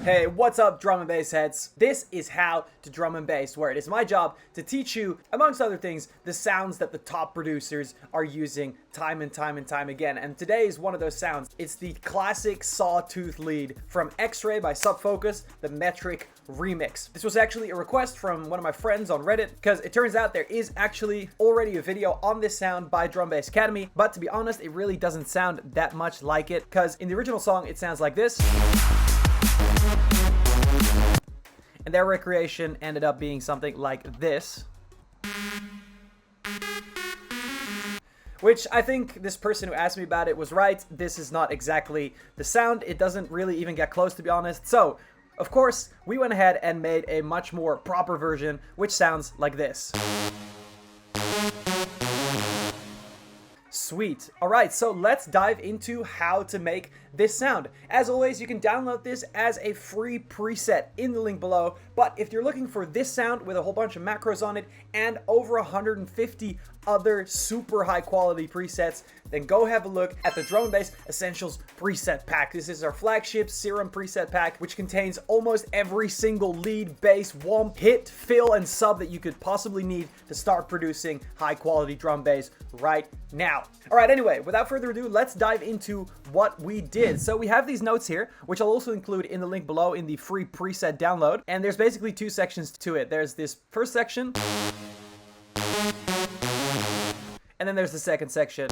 Hey, what's up, drum and bass heads? This is How to Drum and Bass, where it is my job to teach you, amongst other things, the sounds that the top producers are using time and time again. And today is one of those sounds. It's the classic sawtooth lead from X-Ray by Subfocus, the Metrik remix. This was actually a request from one of my friends on Reddit, because it turns out there is actually already a video on this sound by Drum Bass Academy, but to be honest, it really doesn't sound that much like it, because in the original song, it sounds like this. And their recreation ended up being something like this. Which I think this person who asked me about it was right. This is not exactly the sound. It doesn't really even get close, to be honest. So, of course, we went ahead and made a much more proper version, which sounds like this. Sweet. Alright, so let's dive into how to make this sound. As always, you can download this as a free preset in the link below, but if you're looking for this sound with a whole bunch of macros on it and over 150 other super high quality presets, then go have a look at the Drum and Bass Essentials preset pack. This is our flagship Serum preset pack, which contains almost every single lead, bass, womp, hit, fill, and sub that you could possibly need to start producing high quality drum bass right now. Alright, anyway, without further ado, let's dive into what we did. So we have these notes here, which I'll also include in the link below in the free preset download. And there's basically two sections to it. There's this first section, and then there's the second section.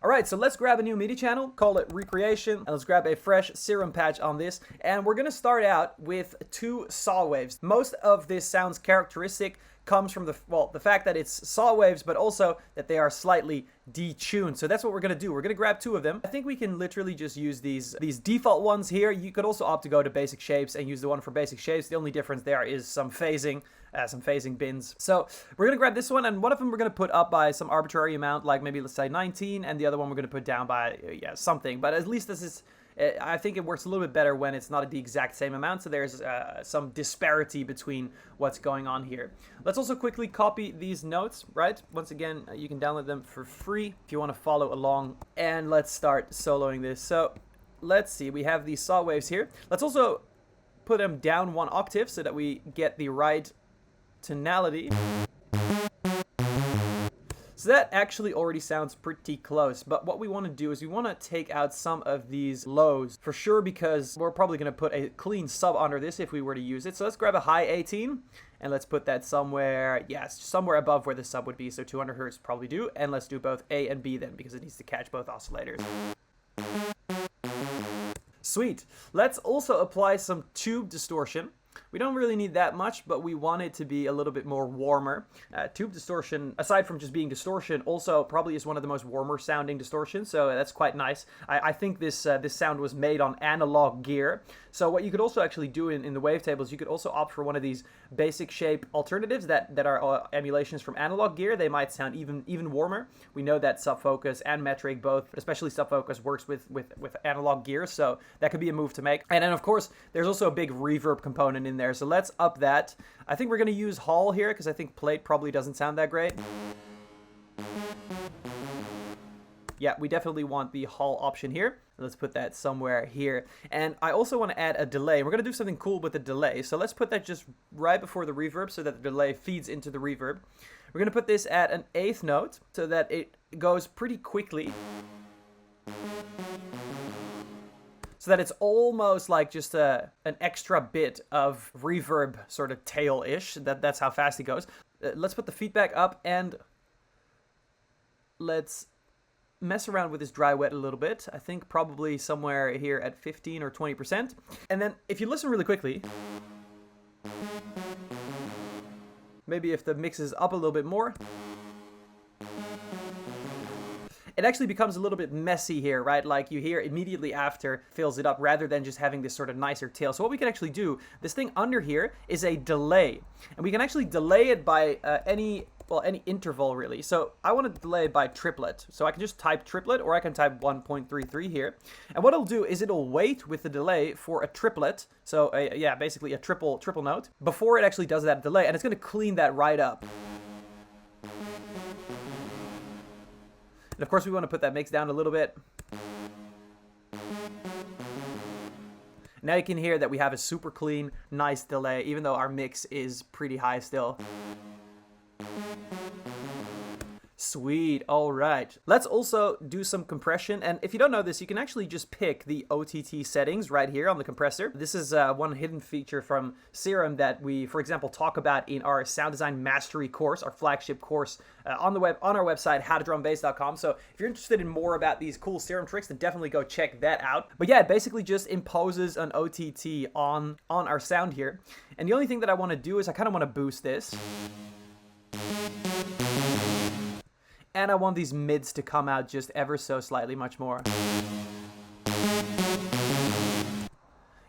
Alright, so let's grab a new MIDI channel, call it Recreation, and let's grab a fresh Serum patch on this. And we're going to start out with two saw waves. Most of this sound's characteristic comes from the fact that it's saw waves, but also that they are slightly detuned. So that's what we're going to do. We're going to grab two of them. I think we can literally just use these default ones here. You could also opt to go to basic shapes and use the one for basic shapes. The only difference there is some phasing bins. So we're going to grab this one, and one of them we're going to put up by some arbitrary amount, like maybe let's say 19, and the other one we're going to put down by something. But at least this is, I think it works a little bit better when it's not the exact same amount, so there's some disparity between what's going on here. Let's also quickly copy these notes, right? Once again, you can download them for free if you want to follow along. And let's start soloing this. So let's see, we have these saw waves here. Let's also put them down one octave so that we get the right tonality. So that actually already sounds pretty close, but what we want to do is we want to take out some of these lows for sure, because we're probably going to put a clean sub under this if we were to use it. So let's grab a high 18 and let's put that somewhere, yes, somewhere above where the sub would be, so 200 hertz probably do, and let's do both A and B then, because it needs to catch both oscillators. Sweet. Let's also apply some tube distortion. We don't really need that much, but we want it to be a little bit more warmer. Tube distortion, aside from just being distortion, also probably is one of the most warmer sounding distortions, so that's quite nice. I think this sound was made on analog gear. So what you could also actually do in the wavetables, you could also opt for one of these basic shape alternatives that are emulations from analog gear. They might sound even warmer. We know that Subfocus and Metrik both, especially Subfocus, works with analog gear, so that could be a move to make. And then of course, there's also a big reverb component in there, so let's up that. I think we're going to use Hall here, because I think plate probably doesn't sound that great. Yeah, we definitely want the Hall option here. Let's put that somewhere here. And I also want to add a delay. We're going to do something cool with the delay. So let's put that just right before the reverb so that the delay feeds into the reverb. We're going to put this at an 8th note so that it goes pretty quickly, so that it's almost like just an extra bit of reverb, sort of tail-ish. That's how fast it goes. Let's put the feedback up, and let's mess around with this dry wet a little bit. I think probably somewhere here at 15 or 20%. And then if you listen really quickly, maybe if the mix is up a little bit more, it actually becomes a little bit messy here, right? Like you hear immediately after fills it up, rather than just having this sort of nicer tail. So what we can actually do, this thing under here is a delay, and we can actually delay it by any interval really. So I want to delay by triplet. So I can just type triplet, or I can type 1.33 here. And what it'll do is it'll wait with the delay for a triplet. So yeah, basically a triple note before it actually does that delay, and it's going to clean that right up. And of course we want to put that mix down a little bit. Now you can hear that we have a super clean, nice delay, even though our mix is pretty high still. Sweet, all right. Let's also do some compression, and if you don't know this, you can actually just pick the OTT settings right here on the compressor. This is one hidden feature from Serum that we, for example, talk about in our sound design mastery course, our flagship course on our website, howtodrumandbass.com. So if you're interested in more about these cool Serum tricks, then definitely go check that out. But yeah, it basically just imposes an OTT on our sound here. And the only thing that I want to do is I kind of want to boost this. And I want these mids to come out just ever so slightly much more.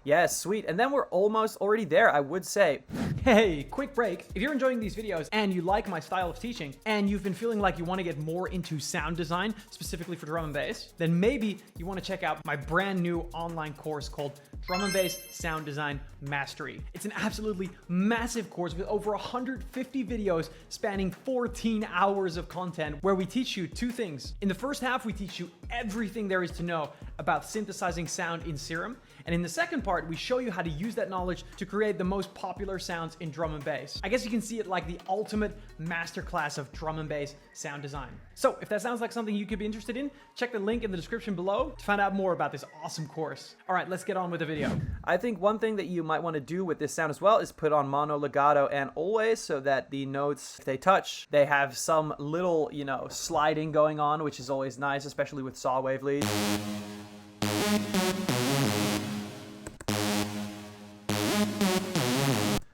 Yes, sweet. And then we're almost already there, I would say. Hey, quick break. If you're enjoying these videos and you like my style of teaching and you've been feeling like you want to get more into sound design, specifically for drum and bass, then maybe you want to check out my brand new online course called Drum and Bass Sound Design Mastery. It's an absolutely massive course with over 150 videos spanning 14 hours of content where we teach you two things. In the first half, we teach you everything there is to know about synthesizing sound in Serum. And in the second part, we show you how to use that knowledge to create the most popular sounds in drum and bass. I guess you can see it like the ultimate masterclass of drum and bass sound design. So if that sounds like something you could be interested in, check the link in the description below to find out more about this awesome course. All right, let's get on with the video. I think one thing that you might want to do with this sound as well is put on mono, legato, and always, so that the notes, if they touch, they have some little, you know, sliding going on, which is always nice, especially with saw wave leads.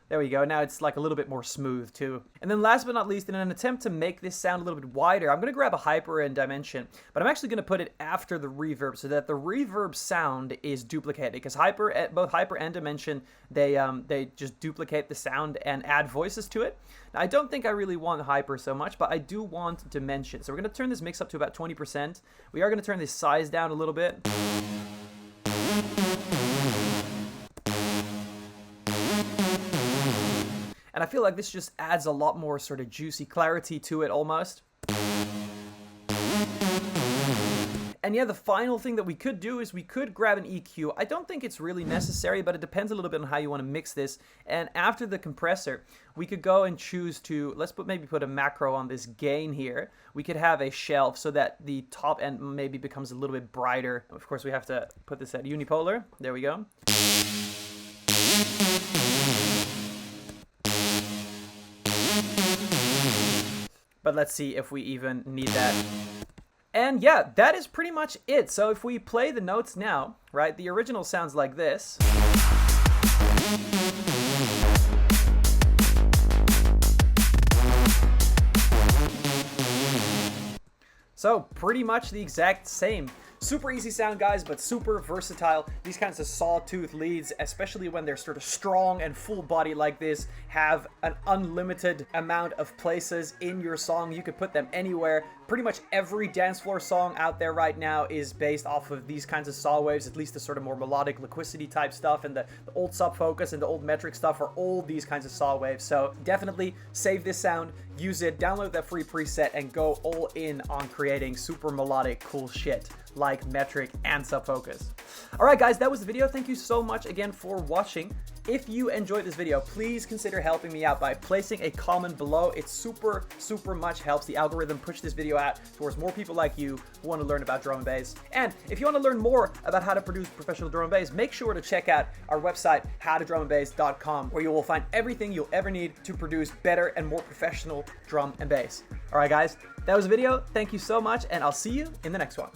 There we go. Now it's like a little bit more smooth too. And then last but not least, in an attempt to make this sound a little bit wider, I'm going to grab a hyper and dimension, but I'm actually going to put it after the reverb so that the reverb sound is duplicated, because both hyper and dimension, they just duplicate the sound and add voices to it. Now, I don't think I really want hyper so much, but I do want dimension. So we're going to turn this mix up to about 20%. We are going to turn this size down a little bit. And I feel like this just adds a lot more sort of juicy clarity to it almost. And yeah, the final thing that we could do is we could grab an EQ. I don't think it's really necessary, but it depends a little bit on how you want to mix this. And after the compressor, we could go and choose to, maybe put a macro on this gain here. We could have a shelf so that the top end maybe becomes a little bit brighter. Of course, we have to put this at unipolar. There we go. But let's see if we even need that. And yeah, that is pretty much it. So if we play the notes now, right, the original sounds like this. So pretty much the exact same. Super easy sound, guys, but super versatile. These kinds of sawtooth leads, especially when they're sort of strong and full body like this, have an unlimited amount of places in your song. You could put them anywhere. Pretty much every dance floor song out there right now is based off of these kinds of saw waves, at least the sort of more melodic liquidity type stuff, and the old sub focus and the old Metrik stuff are all these kinds of saw waves. So definitely save this sound, use it, download that free preset, and go all in on creating super melodic cool shit like Metrik and sub focus. All right, guys, that was the video. Thank you so much again for watching. If you enjoyed this video, please consider helping me out by placing a comment below. It super much helps the algorithm push this video out towards more people like you who want to learn about drum and bass. And if you want to learn more about how to produce professional drum and bass, make sure to check out our website, howtodrumandbass.com, where you will find everything you'll ever need to produce better and more professional drum and bass. All right, guys, that was the video. Thank you so much, and I'll see you in the next one.